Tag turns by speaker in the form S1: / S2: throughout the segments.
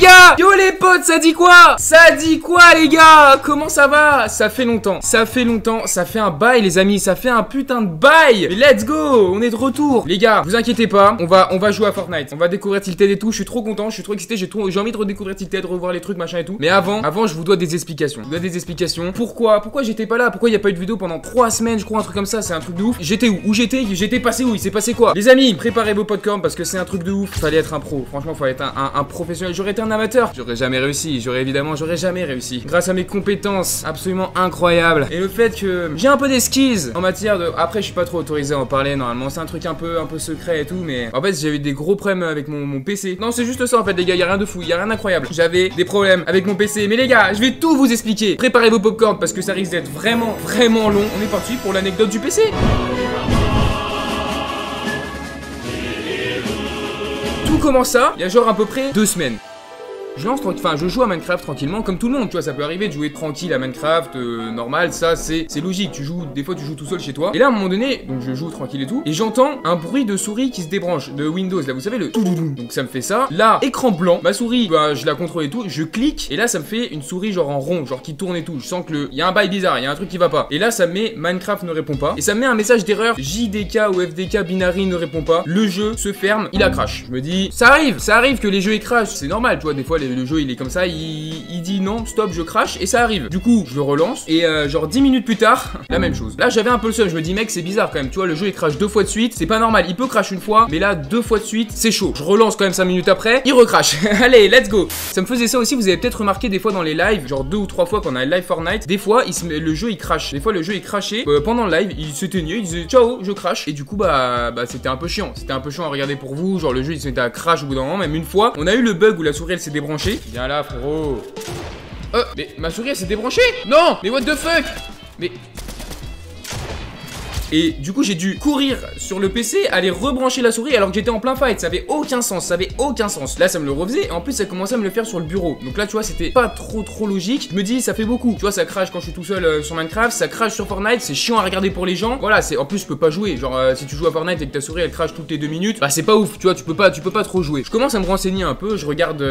S1: gars. Yo les potes, ça dit quoi? Ça dit quoi les gars? Comment ça va? Ça fait longtemps, ça fait un bail les amis, ça fait un putain de bail. Mais let's go, on est de retour. Les gars, vous inquiétez pas, on va jouer à Fortnite. On va découvrir Tilted et tout, je suis trop content, je suis trop excité, j'ai envie de redécouvrir Tilted, revoir les trucs machin et tout. Mais avant je vous dois des explications. Je vous dois des explications. Pourquoi j'étais pas là? Pourquoi il y a pas eu de vidéo pendant 3 semaines, je crois, un truc comme ça, c'est un truc de ouf. J'étais où? Où j'étais? J'étais passé où? Il s'est passé quoi? Les amis, préparez vos popcorn parce que c'est un truc de ouf. Fallait être un pro, franchement, fallait être un professionnel. J'aurais été un amateur, j'aurais jamais réussi. J'aurais jamais réussi. Grâce à mes compétences absolument incroyables et le fait que j'ai un peu des skills en matière de. Après, je suis pas trop autorisé à en parler normalement. C'est un truc un peu secret et tout, mais en fait, j'ai eu des gros problèmes avec mon PC. Non, c'est juste ça en fait, les gars. Y a rien de fou, y a rien d'incroyable. J'avais des problèmes avec mon PC, mais les gars, je vais tout vous expliquer. Préparez vos popcorn parce que ça risque d'être vraiment long. On est parti pour l'anecdote du PC. Tout commence ça, il y a genre à peu près 2 semaines. Je joue à Minecraft tranquillement comme tout le monde, tu vois, ça peut arriver de jouer tranquille à Minecraft, normal, ça c'est logique, des fois tu joues tout seul chez toi. Et là à un moment donné, donc je joue tranquille et tout, et j'entends un bruit de souris qui se débranche de Windows, là vous savez le tout. Donc ça me fait ça, là, écran blanc, ma souris, bah je la contrôle et tout, je clique, et là ça me fait une souris genre en rond, genre qui tourne et tout, je sens que il y a un bail bizarre, il y a un truc qui va pas. Et là ça me met Minecraft ne répond pas, et ça me met un message d'erreur, JDK ou FDK binary ne répond pas, le jeu se ferme, il a crash. Je me dis, ça arrive que les jeux ils crashent, c'est normal, tu vois, des fois le jeu il est comme ça, il dit non, stop, je crash et ça arrive. Du coup, je le relance et genre 10 minutes plus tard, la même chose. Là, j'avais un peu le seum, je me dis mec, c'est bizarre quand même, tu vois, le jeu il crash 2 fois de suite, c'est pas normal, il peut crash une fois, mais là 2 fois de suite, c'est chaud. Je relance quand même 5 minutes après, il recrash. Allez, let's go. Ça me faisait ça aussi, vous avez peut-être remarqué des fois dans les lives, genre 2 ou 3 fois quand on a live Fortnite, des fois le jeu il crash. Des fois le jeu il crashait pendant le live, il s'éteignait, il disait ciao, je crash. Et du coup bah c'était un peu chiant. C'était un peu chiant à regarder pour vous, genre le jeu il se mettait à crash au bout d'un moment, même une fois, on a eu le bug où la souris elle s'est débranchée. Viens là frérot. Mais ma souris elle s'est débranchée. Non, mais what the fuck. Mais et du coup j'ai dû courir sur le PC, aller rebrancher la souris alors que j'étais en plein fight. Ça avait aucun sens, Là ça me le refaisait et en plus ça commençait à me le faire sur le bureau. Donc là tu vois c'était pas trop logique. Je me dis ça fait beaucoup. Tu vois ça crash quand je suis tout seul sur Minecraft, ça crash sur Fortnite, c'est chiant à regarder pour les gens. Voilà, c'est en plus je peux pas jouer. Genre si tu joues à Fortnite et que ta souris elle crash toutes les 2 minutes, bah c'est pas ouf. Tu vois tu peux pas trop jouer. Je commence à me renseigner un peu, je regarde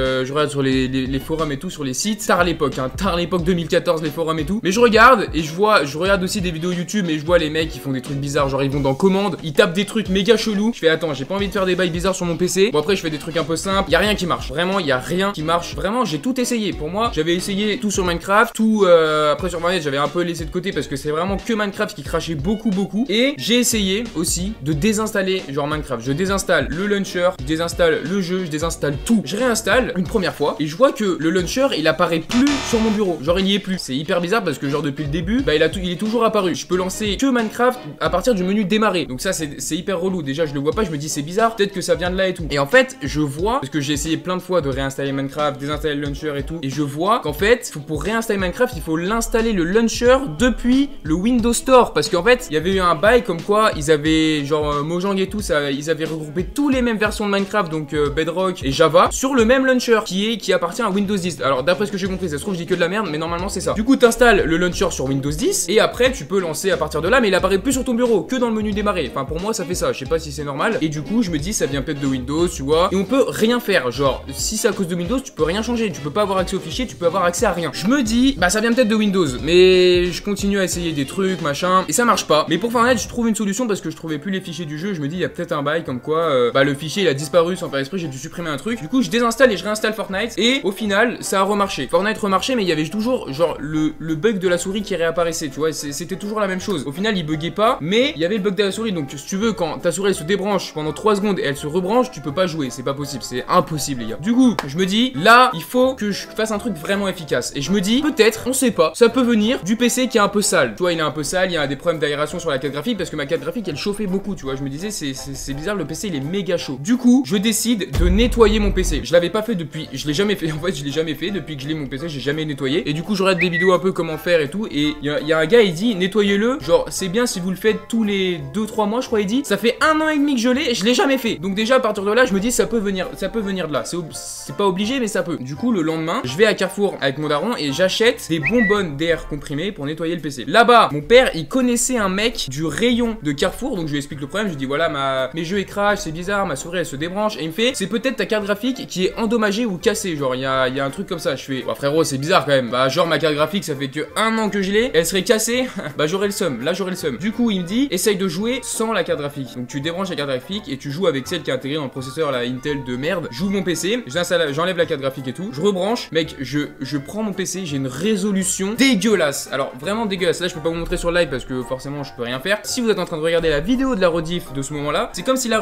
S1: sur les forums et tout, sur les sites. Tard l'époque 2014 les forums et tout. Mais je regarde et je regarde aussi des vidéos YouTube mais je vois les mecs qui font des trucs bizarres, genre ils vont dans commande, ils tapent des trucs méga chelous. Je fais attends, j'ai pas envie de faire des bails bizarres sur mon PC. Bon après je fais des trucs un peu simples, y a rien qui marche. Vraiment, y a rien qui marche. Vraiment, j'ai tout essayé. Pour moi, j'avais essayé tout sur Minecraft, tout après sur Fortnite, j'avais un peu laissé de côté parce que c'est vraiment que Minecraft qui crachait beaucoup. Et j'ai essayé aussi de désinstaller genre Minecraft. Je désinstalle le launcher, je désinstalle le jeu, je désinstalle tout. Je réinstalle une première fois et je vois que le launcher, il apparaît plus sur mon bureau. Genre il y est plus. C'est hyper bizarre parce que genre depuis le début, bah il est toujours apparu. Je peux lancer que Minecraft à partir du menu démarrer. Donc ça c'est hyper relou. Déjà je le vois pas, je me dis c'est bizarre, peut-être que ça vient de là et tout. Et en fait je vois, parce que j'ai essayé plein de fois de réinstaller Minecraft, désinstaller le launcher et tout, et je vois qu'en fait pour réinstaller Minecraft il faut l'installer le launcher depuis le Windows Store. Parce qu'en fait il y avait eu un bail comme quoi ils avaient genre Mojang et tout ça, ils avaient regroupé tous les mêmes versions de Minecraft, donc Bedrock et Java sur le même launcher qui appartient à Windows 10. Alors d'après ce que j'ai compris, ça se trouve je dis que de la merde, mais normalement c'est ça. Du coup t'installes le launcher sur Windows 10 et après tu peux lancer à partir de là, mais il apparaît plus sur ton bureau que dans le menu démarrer. Enfin pour moi ça fait ça, je sais pas si c'est normal. Et du coup je me dis ça vient peut-être de Windows, tu vois. Et on peut rien faire, genre si c'est à cause de Windows tu peux rien changer, tu peux pas avoir accès aux fichiers, tu peux avoir accès à rien. Je me dis bah ça vient peut-être de Windows, mais je continue à essayer des trucs machin et ça marche pas. Mais pour Fortnite je trouve une solution parce que je trouvais plus les fichiers du jeu. Je me dis il y a peut-être un bail comme quoi bah le fichier il a disparu sans faire exprès, j'ai dû supprimer un truc. Du coup je désinstalle et je réinstalle Fortnite et au final ça a remarché. Fortnite remarchait mais il y avait toujours genre le bug de la souris qui réapparaissait, tu vois. C'était toujours la même chose. Au final il buguait pas, mais il y avait le bug de la souris. Donc si tu veux, quand ta souris elle se débranche pendant 3 secondes et elle se rebranche, tu peux pas jouer, c'est pas possible, c'est impossible les gars. Du coup je me dis là il faut que je fasse un truc vraiment efficace. Et je me dis peut-être, on sait pas, ça peut venir du PC qui est un peu sale. Tu vois il est un peu sale, il y a des problèmes d'aération sur la carte graphique parce que ma carte graphique elle chauffait beaucoup, tu vois. Je me disais c'est bizarre, le PC il est méga chaud. Du coup je décide de nettoyer mon PC. Je l'avais pas fait depuis, je l'ai jamais fait en fait, je l'ai jamais fait depuis que je l'ai mon PC, j'ai jamais nettoyé. Et du coup je regarde des vidéos un peu comment faire et tout. Et il y a un gars il dit nettoyez-le, genre c'est bien si vous le faites tous les 2-3 mois, je crois, il dit. Ça fait 1 an et demi que je l'ai jamais fait. Donc déjà, à partir de là, je me dis, ça peut venir de là. C'est pas obligé, mais ça peut. Du coup, le lendemain, je vais à Carrefour avec mon daron et j'achète des bonbonnes d'air comprimé pour nettoyer le PC. Là-bas, mon père, il connaissait un mec du rayon de Carrefour, donc je lui explique le problème. Je lui dis, voilà, mes jeux crash, c'est bizarre, ma souris elle se débranche. Et il me fait, c'est peut-être ta carte graphique qui est endommagée ou cassée. Genre, il y a un truc comme ça. Je fais, bah frérot, c'est bizarre quand même. Bah, genre, ma carte graphique, ça fait que 1 an que je l'ai, elle serait cassée. Bah, j'aurais le seum. Là, j'aurais le seum. Du coup, il me dit, essaye de jouer sans la carte graphique. Donc, tu débranches la carte graphique et tu joues avec celle qui est intégrée dans le processeur, la Intel de merde. J'ouvre mon PC, j'enlève la carte graphique et tout. Je rebranche, mec, je prends mon PC, j'ai une résolution dégueulasse. Alors, vraiment dégueulasse. Là, je peux pas vous montrer sur live parce que forcément, je peux rien faire. Si vous êtes en train de regarder la vidéo de la rediff de ce moment-là, c'est comme si la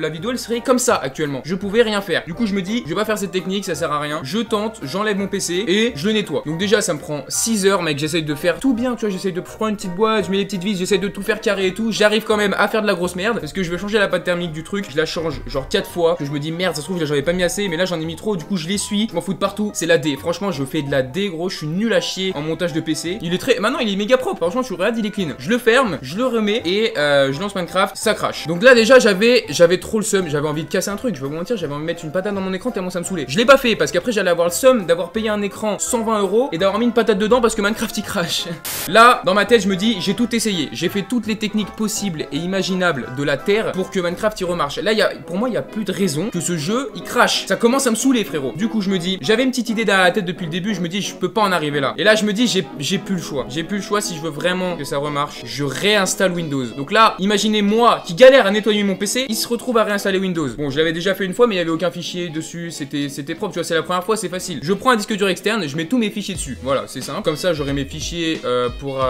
S1: vidéo, elle serait comme ça actuellement. Je pouvais rien faire. Du coup, je me dis, je vais pas faire cette technique, ça sert à rien. Je tente, j'enlève mon PC et je le nettoie. Donc déjà, ça me prend 6 heures, mec. J'essaye de faire tout bien, tu vois. J'essaye de prendre une petite boîte, je mets les petites vis, j'essaye de tout faire carré et tout. J'arrive quand même à faire de la grosse merde parce que je vais changer la pâte thermique du truc. Je la change genre 4 fois. Que je me dis, merde, ça se trouve, j'en avais pas mis assez, mais là, j'en ai mis trop. Du coup, je l'essuie. Je m'en fous de partout. C'est la D. Franchement, je fais de la D, gros. Je suis nul à chier en montage de PC. Maintenant, il est méga propre. Franchement, tu regardes, il est clean. Je le ferme, je le remets et je lance Minecraft. Ça crache. Donc là, déjà, j'avais trop le seum. J'avais envie de casser un truc. Je vais vous mentir, j'avais envie de mettre une patate dans mon écran tellement ça me saoulait. Je l'ai pas fait parce qu'après, j'allais avoir le seum d'avoir payé un écran 120 € et d'avoir mis une patate dedans parce que Minecraft il crache. Là, dans ma tête, je me dis, j'ai tout essayé. J'ai fait toutes les techniques possibles et imaginables de la terre pour que Minecraft il remarche. Là, pour moi, il y a plus de raison que ce jeu il crache. Ça commence à me saouler, frérot. Du coup, je me dis, j'avais une petite idée derrière la tête depuis le début. Je me dis, je peux pas en arriver là. Et là, je me dis, j'ai plus le choix. J'ai plus le choix si je veux vraiment que ça remarche. Je réinstalle Windows. Donc là, imaginez moi qui galère à nettoyer mon PC, il se retrouve à réinstaller Windows. Bon, je l'avais déjà fait une fois, mais il y avait aucun fichier dessus. C'était propre. Tu vois, c'est la première fois, c'est facile. Je prends un disque dur externe, je mets tous mes fichiers dessus. Voilà, c'est simple. Comme ça, j'aurai mes fichiers pour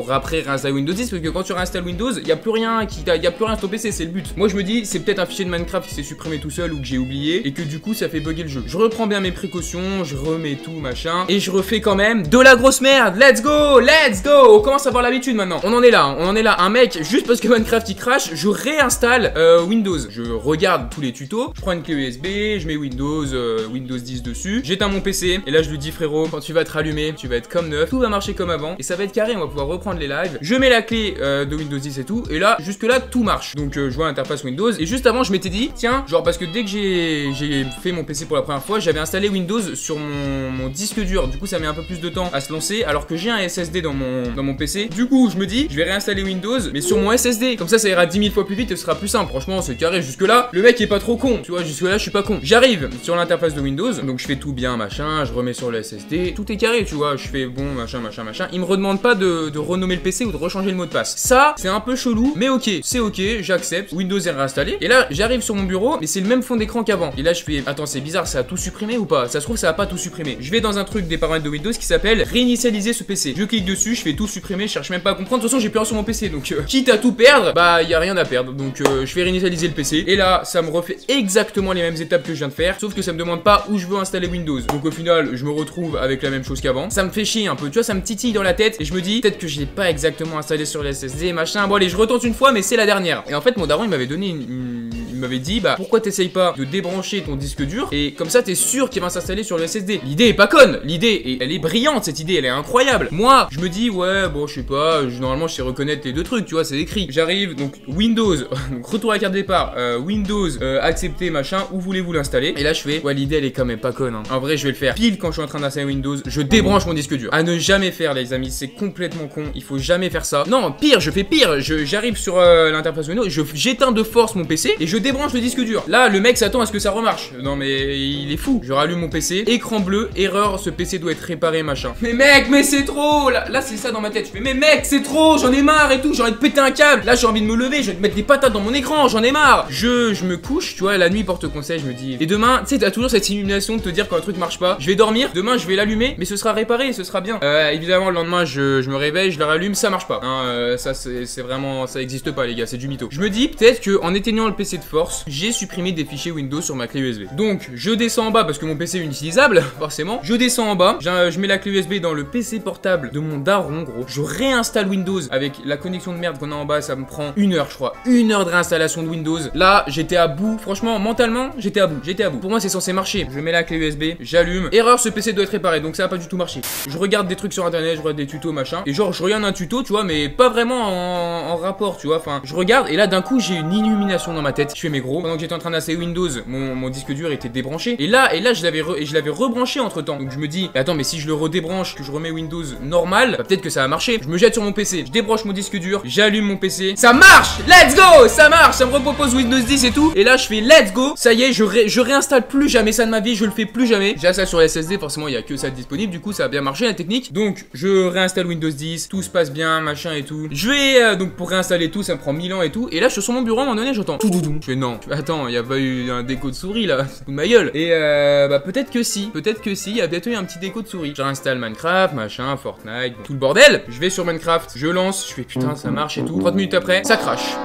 S1: après réinstaller Windows 10. Parce que quand tu réinstalles Windows, il y a plus rien sur ton PC. C'est le but. Moi, je me dis, c'est peut-être un fichier de Minecraft qui s'est supprimé tout seul ou que j'ai oublié et que du coup, ça fait bugger le jeu. Je reprends bien mes précautions, je remets tout machin et je refais quand même de la grosse merde. Let's go, let's go. On commence à avoir l'habitude maintenant. On en est là. Un mec, juste parce que Minecraft il crache, je réinstalle Windows. Je regarde tous les tutos. Je prends une clé USB, je mets Windows 10 dessus. J'éteins mon PC et là je lui dis frérot, quand tu vas te rallumer, tu vas être comme neuf, tout va marcher comme avant et ça va être carré. On va pouvoir reprendre les lives. Je mets la clé de Windows 10 et tout et là jusque là tout marche. Donc je vois l'interface Windows et juste avant je m'étais dit tiens, genre parce que dès que j'ai fait mon PC pour la première fois, j'avais installé Windows sur mon disque dur. Du coup ça met un peu plus de temps à se lancer alors que j'ai un SSD dans mon PC. Du coup je me dis je vais réinstaller Windows mais sur mon SSD. Comme ça ira 10 000 fois plus vite et ce sera plus simple. Franchement c'est carré. Jusque là le mec est pas trop con. Tu vois, jusque là je suis pas con. J'arrive sur l'interface de Windows. Donc je fais tout bien machin. Je remets sur le SSD. Tout est carré tu vois. Je fais bon machin. Il me redemande pas de renommer le PC ou de rechanger le mot de passe. Ça c'est un peu chelou mais ok. C'est ok. J'accepte. Windows est réinstallé. Et là j'arrive sur mon bureau mais c'est le même fond d'écran qu'avant. Et là je fais attends c'est bizarre, ça a tout supprimé ou pas? Ça se trouve ça a pas tout supprimé. Je vais dans un truc des paramètres de Windows qui s'appelle réinitialiser ce PC. Je clique dessus, je fais tout supprimer, je cherche même pas à comprendre. De toute façon j'ai plus rien sur mon PC donc quitte à tout perdre, bah y a rien à perdre. Donc je fais réinitialiser le PC et là ça me refait exactement les mêmes étapes que je viens de faire, sauf que ça me demande pas où je veux installer Windows. Donc au final je me retrouve avec la même chose qu'avant. Ça me fait chier un peu, tu vois, ça me titille dans la tête et je me dis peut-être que je l'ai pas exactement installé sur le SSD machin. Bon allez je retente une fois mais c'est la dernière. Et en fait mon daron il m'avait donné il m'avait dit bah pourquoi t'essayes pas de débrancher ton disque dur et comme ça t'es sûr qu'il va s'installer sur le SSD. L'idée est pas conne, l'idée elle est brillante, cette idée elle est incroyable. Moi je me dis ouais bon je sais pas, normalement je sais reconnaître les deux trucs, tu vois, c'est écrit. J'arrive donc Windows, donc retour à la carte départ, Windows accepter machin, où voulez-vous l'installer? Et là je fais ouais l'idée elle est quand même pas conne hein. En vrai je vais le faire pile quand je suis en train d'installer Windows, je débranche mon disque dur. À ne jamais faire les amis, c'est complètement con, il faut jamais faire ça. Non pire, je fais pire, j'arrive sur l'interface Windows, j'éteins de force mon PC et je débranche le disque dur. Là le mec s'attend à ce que ça remarche. Non mais il est fou. Je rallume mon PC, écran bleu, erreur, ce PC doit être réparé machin. Mais mec, mais c'est trop. Là c'est ça dans ma tête. Je fais mais mec, c'est trop, j'en ai marre et tout, j'ai envie de péter un câble. Là j'ai envie de me lever, je vais te mettre des patates dans mon écran, j'en ai marre. Je me couche, tu vois, la nuit porte conseil, je me dis. Et demain, tu sais, t'as toujours cette illumination de te dire quand un truc marche pas. Je vais dormir, demain je vais l'allumer, mais ce sera réparé, ce sera bien. Évidemment le lendemain je me réveille, je le rallume, ça marche pas. Hein, ça c'est vraiment, ça existe pas les gars, c'est du mytho. Je me dis peut-être que en éteignant le PC de force, j'ai supprimé des fichiers Windows sur ma clé USB. Donc je descends en bas parce que mon PC est inutilisable, forcément. Je descends en bas, je mets la clé USB dans le PC portable de mon daron, gros. Je réinstalle Windows avec la connexion de merde qu'on a en bas, ça me prend 1 heure, je crois. 1 heure de réinstallation de Windows. Là, j'étais à bout. Franchement, mentalement, j'étais à bout. Pour moi, c'est censé marcher. Je mets la clé USB, j'allume. Erreur, ce PC doit être réparé, donc ça a pas du tout marché. Je regarde des trucs sur internet, je regarde des tutos, machin. Et genre, je regarde un tuto. tuto, tu vois, mais pas vraiment en rapport, tu vois. Enfin, je regarde et là d'un coup j'ai une illumination dans ma tête. Je fais mes gros. Pendant que j'étais en train d'installer Windows, mon disque dur était débranché. Et là je l'avais rebranché entre temps. Donc je me dis, attends, mais si je le redébranche, que je remets Windows normal, bah, peut-être que ça va marcher. Je me jette sur mon PC, je débranche mon disque dur, j'allume mon PC. Ça marche! Let's go! Ça marche! Ça me repropose Windows 10 et tout. Et là je fais let's go. Ça y est, je réinstalle plus jamais ça de ma vie. Je le fais plus jamais. J'ai ça sur la SSD, forcément il y a que ça disponible. Du coup ça a bien marché la technique. Donc je réinstalle Windows 10, tout se passe bien, machin et tout. Je vais donc pour réinstaller tout, ça me prend 1000 ans et tout. Et là je suis sur mon bureau à un moment donné, j'entends tout doudou. Je fais non. Attends, il y a pas eu un déco de souris là. C'est de ma gueule. Et bah peut-être que si. Peut-être que si. Il y a peut-être eu un petit déco de souris. J'installe Minecraft, machin, Fortnite, tout le bordel. Je vais sur Minecraft, je lance, je fais putain ça marche et tout. 30 minutes après, ça crache.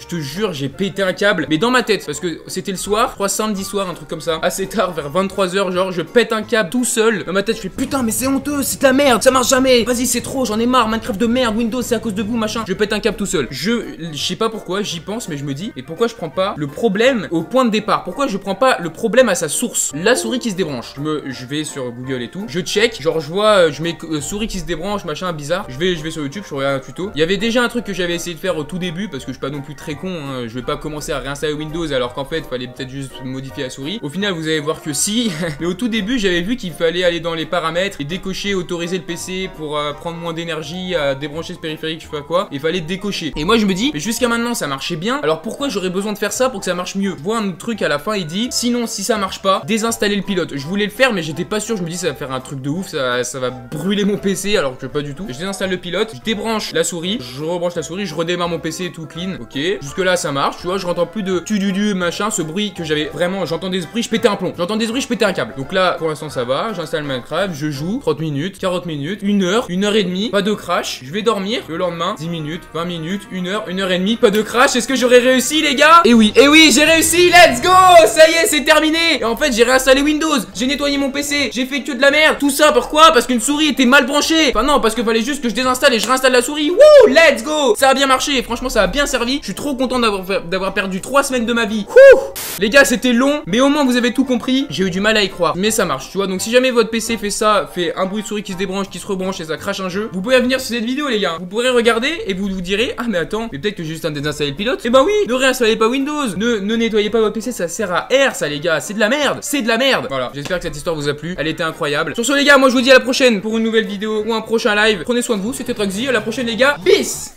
S1: Je te jure, j'ai pété un câble, mais dans ma tête, parce que c'était le soir, je crois samedi soir, un truc comme ça, assez tard, vers 23h, genre je pète un câble tout seul. Dans ma tête, je fais putain, mais c'est honteux, c'est de la merde, ça marche jamais. Vas-y, c'est trop, j'en ai marre, Minecraft de merde, Windows, c'est à cause de vous, machin. Je pète un câble tout seul. Je sais pas pourquoi, j'y pense, mais je me dis, et pourquoi je prends pas le problème au point de départ? Pourquoi je prends pas le problème à sa source? La souris qui se débranche. Je vais sur Google et tout, je check, genre je vois, je mets souris qui se débranche, machin, bizarre. Je vais sur YouTube, je regarde un tuto. Il y avait déjà un truc que j'avais essayé de faire au tout début, parce que je suis pas non plus très con, hein. Je vais pas commencer à réinstaller Windows alors qu'en fait fallait peut-être juste modifier la souris. Au final vous allez voir que si. Mais au tout début j'avais vu qu'il fallait aller dans les paramètres et décocher, autoriser le PC pour prendre moins d'énergie, à débrancher ce périphérique, je sais pas quoi. Il fallait décocher. Et moi je me dis, mais jusqu'à maintenant ça marchait bien, alors pourquoi j'aurais besoin de faire ça pour que ça marche mieux? Je vois un truc à la fin, il dit, sinon si ça marche pas, désinstaller le pilote. Je voulais le faire mais j'étais pas sûr, je me dis ça va faire un truc de ouf, ça va brûler mon PC alors que pas du tout. Je désinstalle le pilote, je débranche la souris, je rebranche la souris, je redémarre mon PC tout clean. Ok, jusque là ça marche, tu vois, je rentre plus de tu machin, ce bruit que j'avais vraiment, j'entendais ce bruit, je pétais un plomb, j'entendais ce bruit, je pétais un câble. Donc là pour l'instant ça va, j'installe Minecraft, je joue 30 minutes, 40 minutes, 1 heure, 1 heure et demie, pas de crash, je vais dormir. Le lendemain 10 minutes, 20 minutes, 1 heure, 1 heure et demie, pas de crash. Est-ce que j'aurais réussi les gars? Et oui, j'ai réussi, let's go. Ça y est, c'est terminé. Et en fait j'ai réinstallé Windows, j'ai nettoyé mon PC, j'ai fait que de la merde. Tout ça pourquoi? Parce qu'une souris était mal branchée. Enfin non, parce qu'il fallait juste que je désinstalle et je réinstalle la souris. Wouh, let's go. Ça a bien marché, franchement ça a bien servi. Je suis trop content d'avoir perdu 3 semaines de ma vie. Wouh. Les gars c'était long, mais au moins vous avez tout compris. J'ai eu du mal à y croire, mais ça marche, tu vois. Donc si jamais votre PC fait ça, fait un bruit de souris qui se débranche, qui se rebranche et ça crache un jeu, vous pouvez revenir sur cette vidéo les gars. Vous pourrez regarder et vous direz, ah mais attends, mais peut-être que j'ai juste un désinstaller le pilote. Et bah oui, ne réinstallez pas Windows, ne nettoyez pas votre PC, ça sert à R ça les gars, c'est de la merde, c'est de la merde. Voilà, j'espère que cette histoire vous a plu, elle était incroyable. Sur ce les gars, moi je vous dis à la prochaine pour une nouvelle vidéo ou un prochain live. Prenez soin de vous, c'était Troxy, à la prochaine les gars, peace.